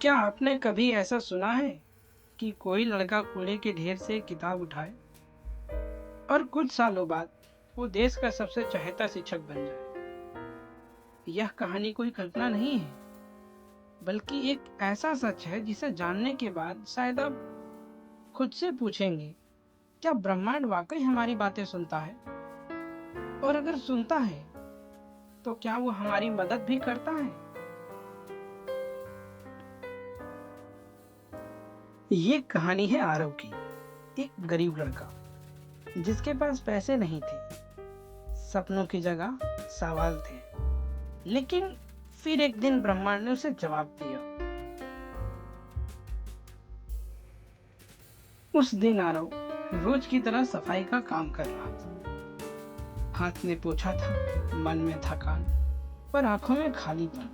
क्या आपने कभी ऐसा सुना है कि कोई लड़का कूड़े के ढेर से किताब उठाए और कुछ सालों बाद वो देश का सबसे चहेता शिक्षक बन जाए? यह कहानी कोई कल्पना नहीं है, बल्कि एक ऐसा सच है जिसे जानने के बाद शायद आप खुद से पूछेंगे, क्या ब्रह्मांड वाकई हमारी बातें सुनता है? और अगर सुनता है, तो क्या वो हमारी मदद भी करता है? ये कहानी है आरव की, एक गरीब लड़का जिसके पास पैसे नहीं थे, सपनों की जगह सवाल थे। लेकिन फिर एक दिन ब्रह्मांड ने उसे जवाब दिया। उस दिन आरव रोज की तरह सफाई का काम कर रहा था। हाथ में पोछा था, मन में थकान, पर आंखों में खालीपन।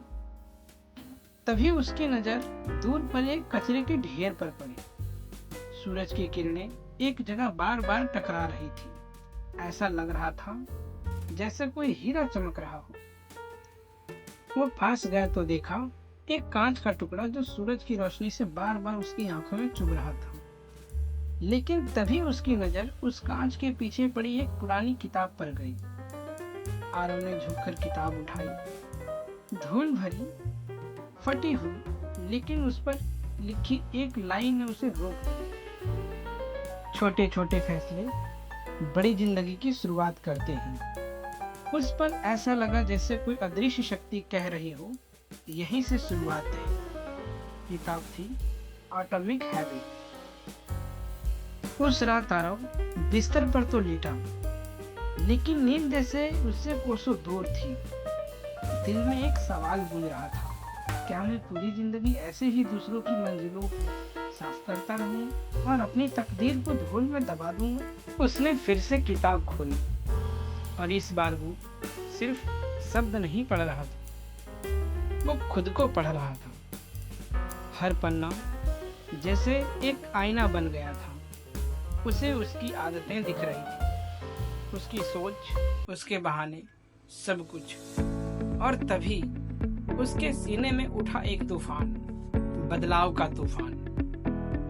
तभी उसकी नजर दूर पर एक कचरे के ढेर पर पड़ी। सूरज की किरणें एक जगह बार बार टकरा रही थी। ऐसा लग रहा था जैसे कोई हीरा चमक रहा हो। वो पास गया तो देखा एक कांच का टुकड़ा जो सूरज की रोशनी से बार बार उसकी आंखों में चुभ रहा था। लेकिन तभी उसकी नजर उस कांच के पीछे पड़ी एक पुरानी किताब पर गई। आरव ने झुककर किताब उठाई। धूल भरी, फटी हुई, लेकिन उस पर लिखी एक लाइन ने उसे रोक दिया। छोटे छोटे फैसले बड़ी जिंदगी की शुरुआत करते हैं। उस पर ऐसा लगा जैसे कोई अदृश्य शक्ति कह रही हो, यहीं से शुरुआत है। किताब थी एटॉमिक हैबिट। उस रात आरव बिस्तर पर तो लेटा, लेकिन नींद जैसे उससे कोसों दूर थी। दिल में एक सवाल गूंज रहा था, क्या मैं पूरी जिंदगी ऐसे ही दूसरों की मंजिलों साफ करता रहूं और अपनी तकदीर को धूल में दबा दूंगा? उसने फिर से किताब खोली और इस बार वो सिर्फ शब्द नहीं पढ़ रहा था, वो खुद को पढ़ रहा था। हर पन्ना जैसे एक आईना बन गया था। उसे उसकी आदतें दिख रही थी, उसकी सोच, उसके बहाने, सब कुछ। और तभी उसके सीने में उठा एक तूफान, बदलाव का तूफान।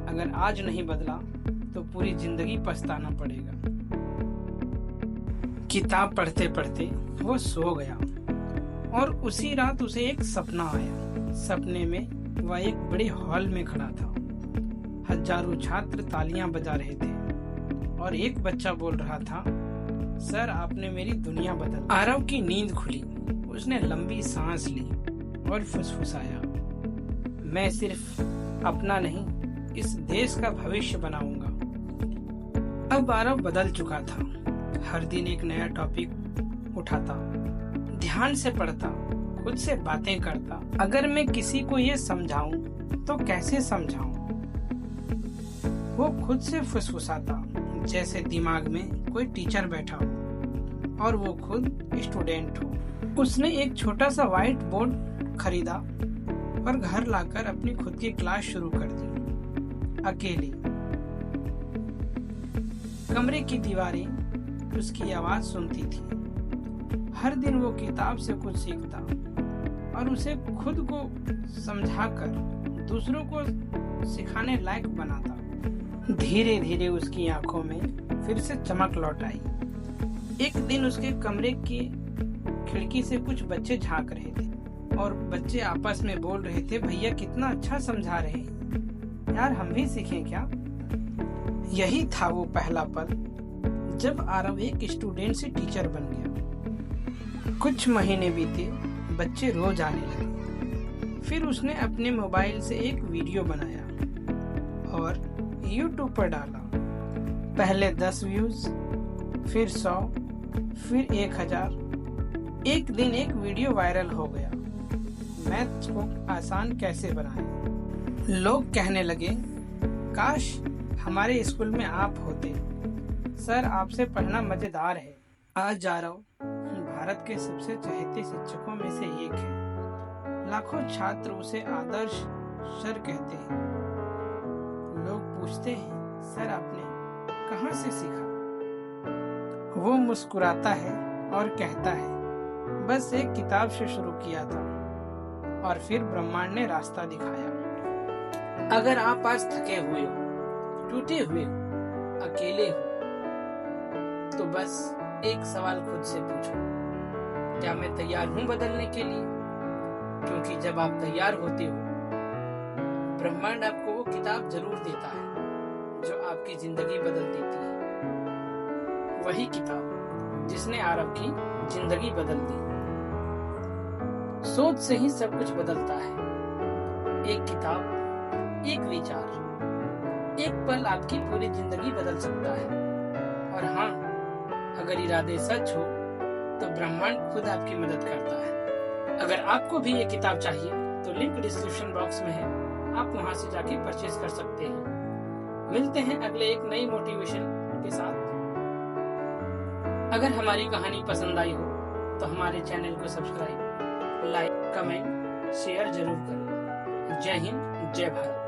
अगर आज नहीं बदला तो पूरी जिंदगी पछताना पड़ेगा। किताब पढ़ते पढ़ते वो सो गया और उसी रात उसे एक सपना आया। सपने में वह एक बड़े हॉल में खड़ा था। हजारों छात्र तालियां बजा रहे थे और एक बच्चा बोल रहा था, सर आपने मेरी दुनिया बदल। आरव की नींद खुली। उसने लंबी सांस ली और फुसफुसाया, मैं सिर्फ अपना नहीं, इस देश का भविष्य बनाऊंगा। अब आरव बदल चुका था। हर दिन एक नया टॉपिक उठाता, ध्यान से पढ़ता, खुद से बातें करता। अगर मैं किसी को ये समझाऊं तो कैसे समझाऊं? वो खुद से फुसफुसाता, जैसे दिमाग में कोई टीचर बैठा हो और वो खुद स्टूडेंट हो। उसने एक छोटा सा व्हाइट बोर्ड खरीदा और घर लाकर अपनी खुद की क्लास शुरू कर दी, अकेली। कमरे की दीवारें उसकी आवाज सुनती थी। हर दिन वो किताब से कुछ सीखता और उसे खुद को समझाकर दूसरों को सिखाने लायक बनाता। धीरे धीरे उसकी आंखों में फिर से चमक लौट आई। एक दिन उसके कमरे की खिड़की से कुछ बच्चे झांक रहे थे और बच्चे आपस में बोल रहे थे, भैया कितना अच्छा समझा रहे हैं, यार हम भी सीखें क्या? यही था वो पहला पल जब आरव एक स्टूडेंट से टीचर बन गया। कुछ महीने बीते, बच्चे रोज आने लगे। फिर उसने अपने मोबाइल से एक वीडियो बनाया और YouTube पर डाला। पहले 10 व्यूज, फिर 100, फिर 1000। एक दिन एक वीडियो वायरल हो गया, मैथ्स को आसान कैसे बनाएं। लोग कहने लगे, काश हमारे स्कूल में आप होते, सर आपसे पढ़ना मजेदार है। आज आरव भारत के सबसे चहेते शिक्षकों में से एक है। लाखों छात्र उसे आदर्श सर कहते हैं। लोग पूछते हैं, सर आपने कहाँ से सीखा? वो मुस्कुराता है और कहता है, बस एक किताब से शुरू किया था और फिर ब्रह्मांड ने रास्ता दिखाया। अगर आप आज थके हुए हो, टूटे हुए हो, अकेले हो, तो बस एक सवाल खुद से पूछो, क्या मैं तैयार हूं बदलने के लिए? क्योंकि जब आप तैयार होते हो, ब्रह्मांड आपको वो किताब जरूर देता है जो आपकी जिंदगी बदल देती है। वही किताब जिसने आरव की जिंदगी बदल दी। सोच से ही सब कुछ बदलता है। एक किताब, एक विचार, एक पल आपकी पूरी जिंदगी बदल सकता है। और हाँ, अगर इरादे सच हो तो ब्रह्मांड खुद आपकी मदद करता है। अगर आपको भी ये किताब चाहिए तो लिंक डिस्क्रिप्शन बॉक्स में है, आप वहां से जाके परचेज कर सकते हैं। मिलते हैं अगले एक नई मोटिवेशन के साथ। अगर हमारी कहानी पसंद आई हो तो हमारे चैनल को सब्सक्राइब, लाइक, कमेंट, शेयर जरूर करें। जय हिंद, जय भारत।